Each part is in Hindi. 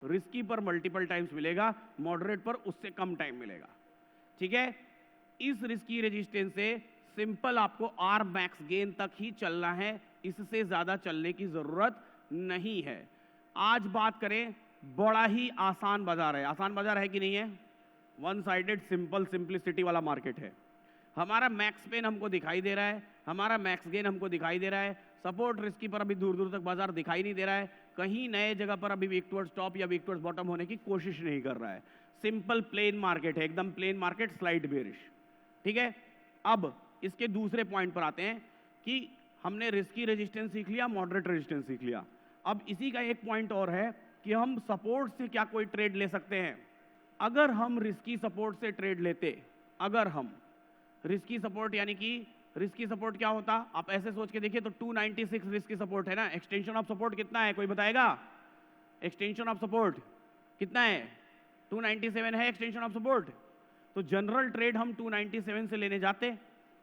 रिस्की पर मल्टीपल टाइम्स मिलेगा, मॉडरेट पर उससे कम टाइम मिलेगा। ठीक है, इस रिस्की रेजिस्टेंस से सिंपल आपको आर मैक्स गेन तक ही चलना है, इससे ज्यादा चलने की जरूरत नहीं है। आज बात करें, बड़ा ही आसान बाजार है। आसान बाजार है कि नहीं है? वन साइडेड सिंपल सिंप्लिसिटी वाला मार्केट है। हमारा मैक्स पेन हमको दिखाई दे रहा है, हमारा मैक्स गेन हमको दिखाई दे रहा है, सपोर्ट रिस्की पर अभी दूर दूर तक बाजार दिखाई नहीं दे रहा है, कहीं नए जगह पर अभी वीक टुवर्ड्स टॉप या वीक टुवर्ड्स बॉटम होने की कोशिश नहीं कर रहा है। सिंपल प्लेन मार्केट है, एकदम प्लेन मार्केट, स्लाइड बेरिश। ठीक है, अब इसके दूसरे पॉइंट पर आते हैं कि हमने रिस्की रेजिस्टेंस सीख लिया, मॉडरेट रेजिस्टेंस सीख लिया। अब इसी का एक पॉइंट और है कि हम सपोर्ट से क्या कोई ट्रेड ले सकते हैं। अगर हम रिस्की सपोर्ट से ट्रेड लेते, अगर हम रिस्की सपोर्ट, यानी कि रिस्की सपोर्ट क्या होता, आप ऐसे सोच के देखिए तो 296 रिस्की सपोर्ट है ना। एक्सटेंशन ऑफ सपोर्ट कितना है, कोई बताएगा? एक्सटेंशन ऑफ सपोर्ट कितना है? 297 है एक्सटेंशन ऑफ सपोर्ट। तो जनरल ट्रेड हम 297 से लेने जाते,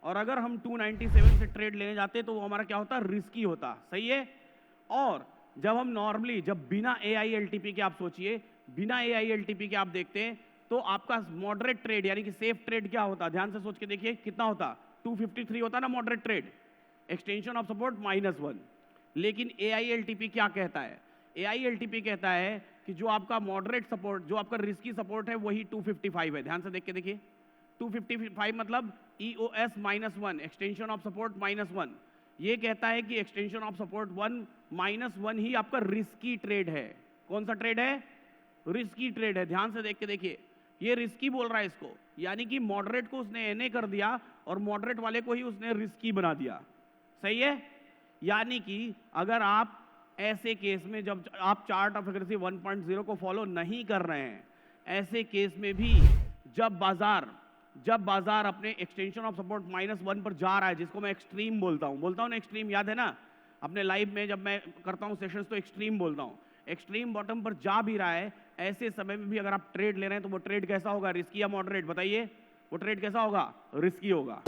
और अगर हम 297 से ट्रेड लेने जाते तो वो हमारा क्या होता? रिस्की होता। सही है। और जब हम नॉर्मली, जब बिना AILTP के, आप सोचिए बिना AILTP के आप देखते हैं तो आपका मॉडरेट ट्रेड यानी कि सेफ ट्रेड क्या होता? ध्यान से सोच के देखिए, कितना होता? 253 होता ना moderate trade, extension of support -1। लेकिन AILTP क्या कहता है? AILTP कहता है कि जो आपका मॉडरेट सपोर्ट, जो आपका रिस्की सपोर्ट है, वही 255 है। ध्यान से देख के देखिए, 255 मतलब EOS -1, एक्सटेंशन ऑफ सपोर्ट -1। ये कहता है कि एक्सटेंशन ऑफ सपोर्ट 1 -1 ही आपका रिस्की ट्रेड है। कौन सा ट्रेड है? रिस्की ट्रेड है। ध्यान से देख के देखिए, ये रिस्की बोल रहा है इसको, यानी कि मॉडरेट को उसने NA कर दिया और मॉडरेट वाले को ही उसने रिस्की बना दिया। सही है। यानी कि अगर आप ऐसे केस में, जब आप चार्ट ऑफ एक्यूरेसी 1.0 को फॉलो नहीं कर रहे हैं, ऐसे केस में भी जब बाजार अपने एक्सटेंशन ऑफ सपोर्ट -1 पर जा रहा है, जिसको मैं एक्सट्रीम बोलता हूं ना, एक्सट्रीम याद है ना? अपने लाइव में जब मैं करता हूं सेशंस तो एक्सट्रीम बोलता हूं। एक्सट्रीम बॉटम पर जा भी रहा है, ऐसे समय में भी अगर आप ट्रेड ले रहे हैं तो वो ट्रेड कैसा होगा? रिस्की या मॉडरेट? बताइए, वो ट्रेड कैसा होगा? रिस्की होगा।